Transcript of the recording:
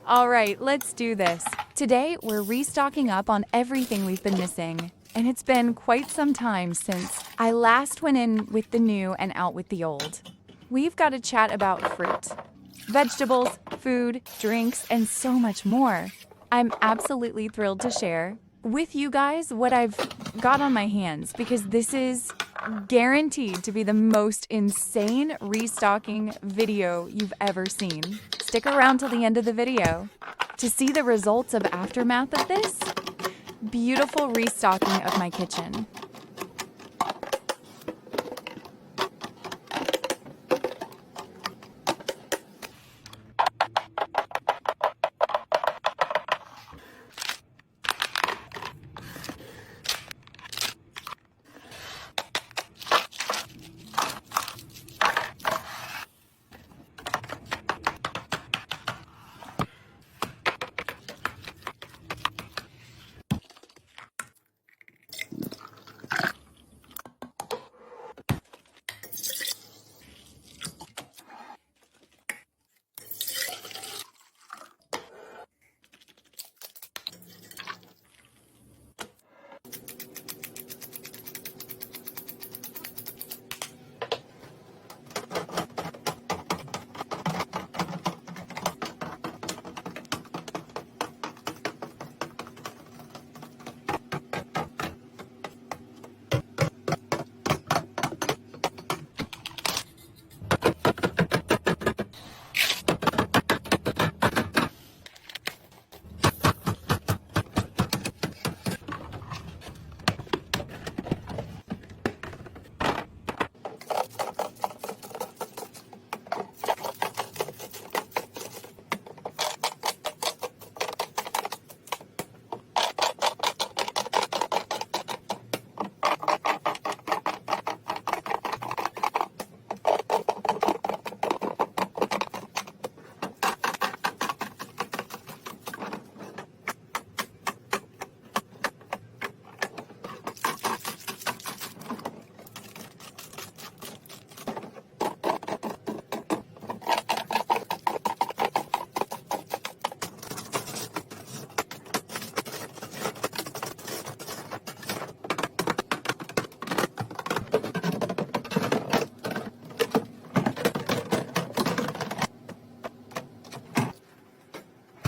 All right, let's do this. Today, we're restocking up on everything we've been missing. And it's been quite some time since I last went in with the new and out with the old. We've got to chat about fruit, vegetables, food, drinks, and so much more. I'm absolutely thrilled to share with you guys what I've got on my hands because this is guaranteed to be the most insane restocking video you've ever seen. Stick around till the end of the video to see the results of aftermath of this beautiful restocking of my kitchen.